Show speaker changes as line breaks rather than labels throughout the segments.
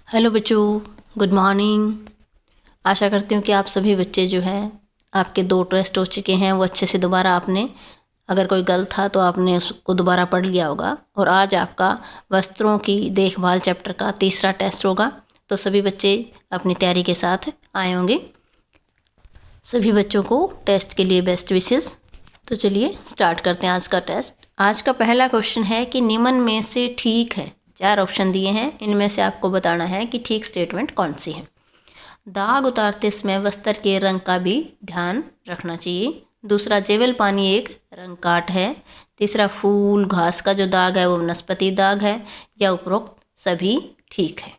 Hello बच्चों, good morning. आशा करती हूँ कि आप सभी बच्चे जो हैं, आपके 2 टेस्ट हो चुके हैं, वो अच्छे से दोबारा आपने, अगर कोई गलत था तो आपने उसको दोबारा पढ़ लिया होगा। और आज आपका वस्त्रों की देखभाल चैप्टर का तीसरा टेस्ट होगा। तो सभी बच्चे अपनी तैयारी के साथ आए होंगे। सभी बच्चों को टेस्ट के लिए बेस्ट विशेस। तो चलिए स्टार्ट करते हैं आज का टेस्ट। आज का पहला क्वेश्चन है कि निम्न में से ठीक है। 4 ऑप्शन दिए हैं, इनमें से आपको बताना है कि ठीक स्टेटमेंट कौन सी है। दाग उतारते समय वस्त्र के रंग का भी ध्यान रखना चाहिए। दूसरा, जेवल पानी एक रंग काट है। तीसरा, फूल घास का जो दाग है वो वनस्पति दाग है, या उपरोक्त सभी ठीक है।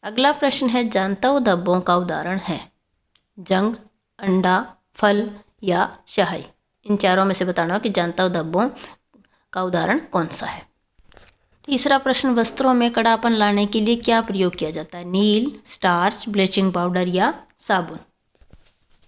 अगला प्रश्न है, जानता धब्बों का उदाहरण है। जंग, अंडा, फल या स्याही। इन चारों में से बताना हो कि जानता धब्बों का उदाहरण कौन सा है। तीसरा प्रश्न, वस्त्रों में कड़ापन लाने के लिए क्या प्रयोग किया जाता है। नील, स्टार्च, ब्लीचिंग पाउडर या साबुन।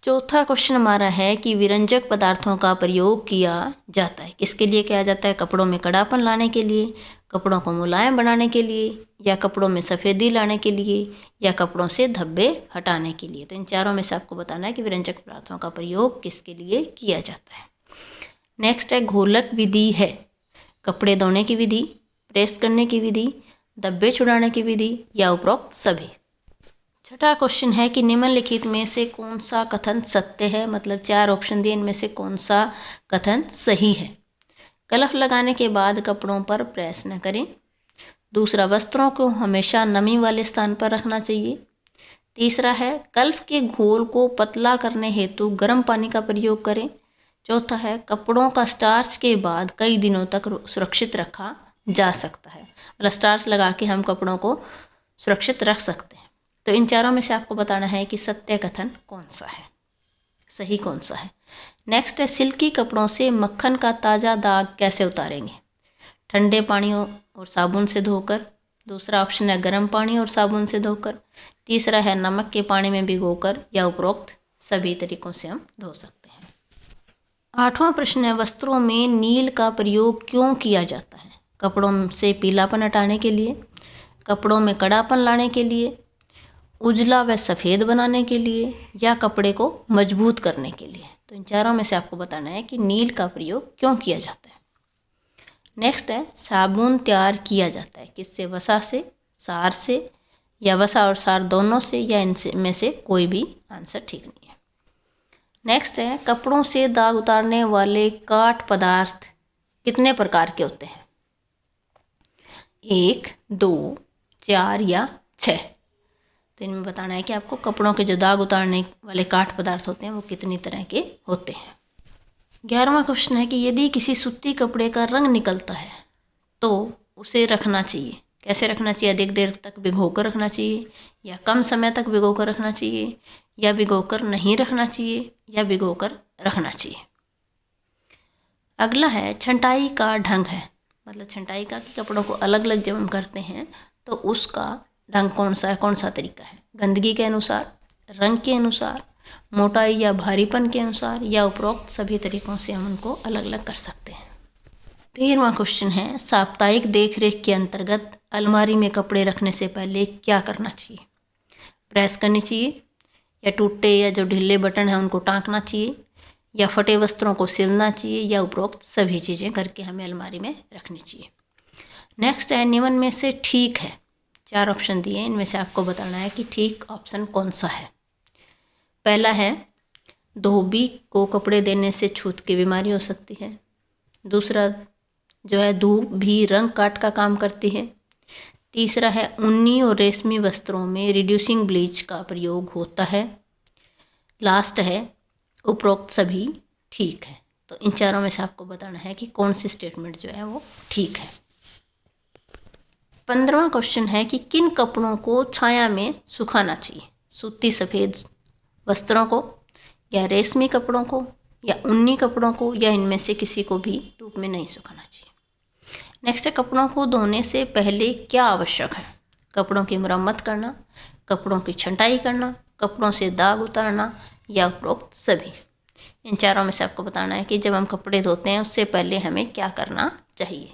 चौथा क्वेश्चन हमारा है कि विरंजक पदार्थों का प्रयोग किया जाता है। किसके लिए किया जाता है। कपड़ों में कड़ापन लाने के लिए, कपड़ों को मुलायम बनाने के लिए, या कपड़ों में सफ़ेदी लाने के लिए, या कपड़ों से धब्बे हटाने के लिए। तो इन चारों में से आपको बताना है कि विरंजक पदार्थों का प्रयोग किसके लिए किया जाता है। नेक्स्ट है, घोलक विधि है। कपड़े धोने की विधि, प्रेस करने की विधि, धब्बे छुड़ाने की विधि, या उपरोक्त सभी। छठा क्वेश्चन है कि निम्नलिखित में से कौन सा कथन सत्य है। मतलब 4 ऑप्शन दिए, इनमें से कौन सा कथन सही है। कलफ लगाने के बाद कपड़ों पर प्रेस न करें। दूसरा, वस्त्रों को हमेशा नमी वाले स्थान पर रखना चाहिए। तीसरा है, कल्फ के घोल को पतला करने हेतु गर्म पानी का प्रयोग करें। चौथा है, कपड़ों का स्टार्च के बाद कई दिनों तक सुरक्षित रखा जा सकता है। मतलब स्टार्च लगा के हम कपड़ों को सुरक्षित रख सकते हैं। तो इन चारों में से आपको बताना है कि सत्य कथन कौन सा है, सही कौन सा है। नेक्स्ट है, सिल्की कपड़ों से मक्खन का ताज़ा दाग कैसे उतारेंगे। ठंडे पानी और साबुन से धोकर। दूसरा ऑप्शन है, गर्म पानी और साबुन से धोकर। तीसरा है, नमक के पानी में भिगोकर, या उपरोक्त सभी तरीकों से हम धो सकते हैं। 8वां प्रश्न है, वस्त्रों में नील का प्रयोग क्यों किया जाता है। कपड़ों से पीलापन हटाने के लिए, कपड़ों में कड़ापन लाने के लिए, उजला व सफ़ेद बनाने के लिए, या कपड़े को मजबूत करने के लिए। तो इन चारों में से आपको बताना है कि नील का प्रयोग क्यों किया जाता है। नेक्स्ट है, साबुन तैयार किया जाता है किससे। वसा से, सार से, या वसा और सार दोनों से, या इनसे में से कोई भी आंसर ठीक नहीं है। नेक्स्ट है, कपड़ों से दाग उतारने वाले काठ पदार्थ कितने प्रकार के होते हैं। 1, 2, 4 या 6। तो इनमें बताना है कि आपको कपड़ों के जो दाग उतारने वाले काठ पदार्थ होते हैं वो कितनी तरह के होते हैं। 11वां क्वेश्चन है कि यदि किसी सूती कपड़े का रंग निकलता है तो उसे रखना चाहिए। कैसे रखना चाहिए। अधिक देर तक भिगो कर रखना चाहिए, या कम समय तक भिगो कर रखना चाहिए, या भिगो कर नहीं रखना चाहिए, या भिगो कर रखना चाहिए। अगला है, छंटाई का ढंग है। मतलब छंटाई का कि कपड़ों को अलग अलग जब हम करते हैं तो उसका ढंग कौन सा है, कौन सा तरीका है। गंदगी के अनुसार, रंग के अनुसार, मोटाई या भारीपन के अनुसार, या उपरोक्त सभी तरीकों से हम उनको अलग अलग कर सकते हैं। 13वां क्वेश्चन है, साप्ताहिक देखरेख के अंतर्गत अलमारी में कपड़े रखने से पहले क्या करना चाहिए। प्रेस करनी चाहिए, या टूटे या जो ढीले बटन हैं उनको टाँकना चाहिए, या फटे वस्त्रों को सिलना चाहिए, या उपरोक्त सभी चीज़ें करके हमें अलमारी में रखनी चाहिए। नेक्स्ट है, निम्न में से ठीक है। 4 ऑप्शन दिए हैं, इनमें से आपको बताना है कि ठीक ऑप्शन कौन सा है। पहला है, धोबी को कपड़े देने से छूत की बीमारी हो सकती है। दूसरा जो है, धूप भी रंग काट का काम करती है। तीसरा है, ऊनी और रेशमी वस्त्रों में रिड्यूसिंग ब्लीच का प्रयोग होता है। लास्ट है, उपरोक्त सभी ठीक है। तो इन चारों में से आपको बताना है कि कौन सी स्टेटमेंट जो है वो ठीक है। 15वां क्वेश्चन है कि किन कपड़ों को छाया में सुखाना चाहिए। सूती सफ़ेद वस्त्रों को, या रेशमी कपड़ों को, या ऊनी कपड़ों को, या इनमें से किसी को भी धूप में नहीं सुखाना चाहिए। नेक्स्ट है, कपड़ों को धोने से पहले क्या आवश्यक है। कपड़ों की मरम्मत करना, कपड़ों की छंटाई करना, कपड़ों से दाग उतारना, या उपरोक्त सभी। इन चारों में से आपको बताना है कि जब हम कपड़े धोते हैं उससे पहले हमें क्या करना चाहिए।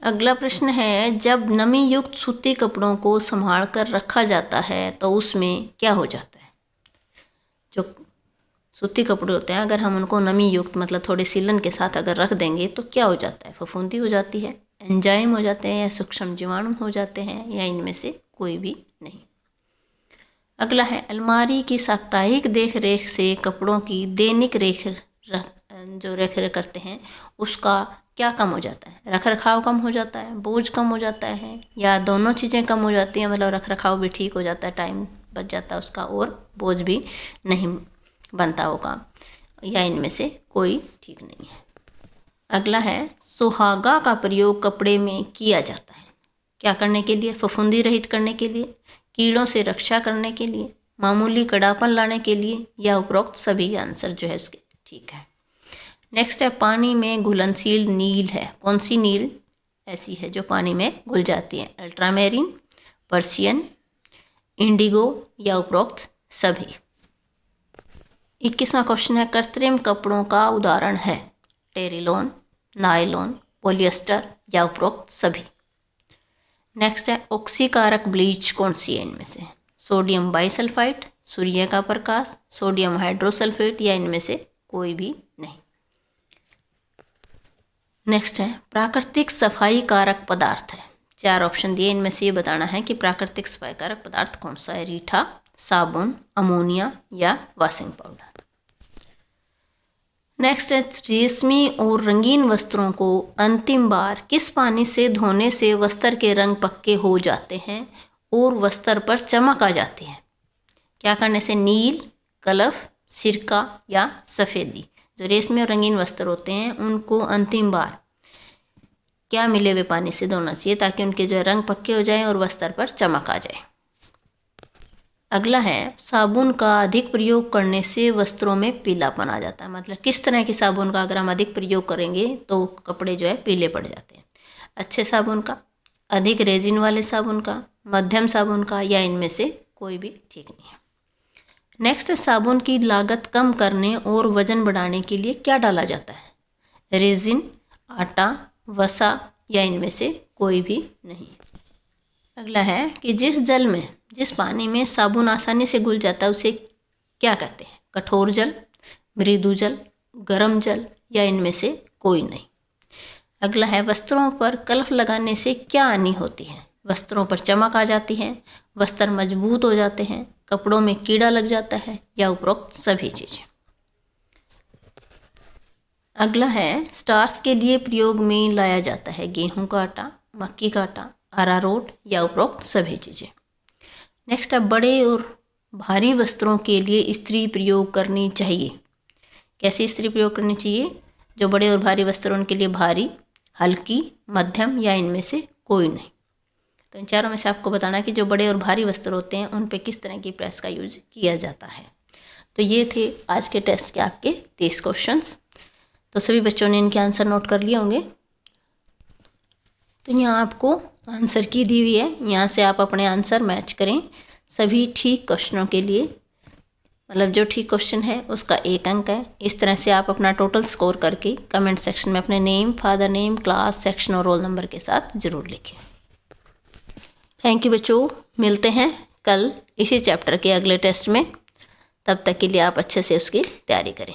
अगला प्रश्न है, जब नमी युक्त सूती कपड़ों को संभाल कर रखा जाता है तो उसमें क्या हो जाता है? जो सूती कपड़े होते हैं, अगर हम उनको नमी युक्त मतलब थोड़े सीलन के साथ अगर रख देंगे तो क्या हो जाता है? फफूंदी हो जाती है, एंजाइम हो जाते हैं, या सूक्ष्म जीवाणु हो जाते हैं, या इनमें से कोई भी नहीं। अगला है, अलमारी की साप्ताहिक देख रेख से कपड़ों की दैनिक जो रेख करते हैं उसका क्या कम हो जाता है? रख रखाव कम हो जाता है, बोझ कम हो जाता है, या दोनों चीज़ें कम हो जाती हैं? मतलब रख रखाव भी ठीक हो जाता है, टाइम बच जाता है उसका, और बोझ भी नहीं बनता होगा, या इनमें से कोई ठीक नहीं है। अगला है, सुहागा का प्रयोग कपड़े में किया जाता है क्या करने के लिए? फफूंदी रहित करने के लिए, कीड़ों से रक्षा करने के लिए, मामूली कड़ापन लाने के लिए, या उपरोक्त सभी आंसर जो है उसके ठीक है। नेक्स्ट है, पानी में घुलनशील नील है, कौन सी नील ऐसी है जो पानी में घुल जाती है? अल्ट्रामेरीन, पर्शियन, इंडिगो, या उपरोक्त सभी। 21वां क्वेश्चन है, कृत्रिम कपड़ों का उदाहरण है? टेरिलॉन, नायलॉन, पॉलिएस्टर, या उपरोक्त सभी। नेक्स्ट है, ऑक्सीकारक ब्लीच कौन सी है इनमें से? सोडियम बाइसल्फाइड, सूर्य का प्रकाश, सोडियम हाइड्रोसल्फेट, या इनमें से कोई भी नहीं। नेक्स्ट है, प्राकृतिक सफाई कारक पदार्थ है, 4 ऑप्शन दिए, इनमें से ये बताना है कि प्राकृतिक सफाई कारक पदार्थ कौन सा है? रीठा, साबुन, अमोनिया, या वॉशिंग पाउडर। नेक्स्ट है, रेशमी और रंगीन वस्त्रों को अंतिम बार किस पानी से धोने से वस्त्र के रंग पक्के हो जाते हैं और वस्त्र पर चमक आ जाती है? क्या करने से? नील, कलफ, सिरका, या सफ़ेदी। जो रेशमी और रंगीन वस्त्र होते हैं उनको अंतिम बार क्या मिले हुए पानी से धोना चाहिए ताकि उनके जो रंग पक्के हो जाएं और वस्त्र पर चमक आ जाए। अगला है, साबुन का अधिक प्रयोग करने से वस्त्रों में पीलापन आ जाता है। मतलब किस तरह की साबुन का अगर हम अधिक प्रयोग करेंगे तो कपड़े जो है पीले पड़ जाते हैं? अच्छे साबुन का, अधिक रेजिन वाले साबुन का, मध्यम साबुन का, या इनमें से कोई भी ठीक नहीं है। नेक्स्ट, साबुन की लागत कम करने और वजन बढ़ाने के लिए क्या डाला जाता है? रेजिन, आटा, वसा, या इनमें से कोई भी नहीं। अगला है कि जिस पानी में साबुन आसानी से घुल जाता है उसे क्या कहते हैं? कठोर जल, मृदु जल, गर्म जल, या इनमें से कोई नहीं। अगला है, वस्त्रों पर कलफ लगाने से क्या हानि होती है? वस्त्रों पर चमक आ जाती है, वस्त्र मजबूत हो जाते हैं, कपड़ों में कीड़ा लग जाता है, या उपरोक्त सभी चीज़ें। अगला है, स्टार्च के लिए प्रयोग में लाया जाता है गेहूं का आटा, मक्की का आटा, अरारोट, या उपरोक्त सभी चीज़ें। नेक्स्ट है, बड़े और भारी वस्त्रों के लिए इस्त्री प्रयोग करनी चाहिए। कैसी इस्त्री प्रयोग करनी चाहिए? जो बड़े और भारी वस्त्र उनके लिए भारी, हल्की, मध्यम, या इनमें से कोई नहीं। तो इन चारों में से आपको बताना है कि जो बड़े और भारी वस्त्र होते हैं उन पे किस तरह की प्रेस का यूज किया जाता है। तो ये थे आज के टेस्ट के आपके 30 क्वेश्चंस। तो सभी बच्चों ने इनके आंसर नोट कर लिए होंगे। तो यहाँ आपको आंसर की दी हुई है, यहाँ से आप अपने आंसर मैच करें सभी ठीक क्वेश्चनों के लिए। मतलब जो ठीक क्वेश्चन है उसका 1 अंक है। इस तरह से आप अपना टोटल स्कोर करके कमेंट सेक्शन में अपने name, father name, class, section और रोल नंबर के साथ ज़रूर लिखें। थैंक यू बच्चों, मिलते हैं कल इसी चैप्टर के अगले टेस्ट में। तब तक के लिए आप अच्छे से उसकी तैयारी करें।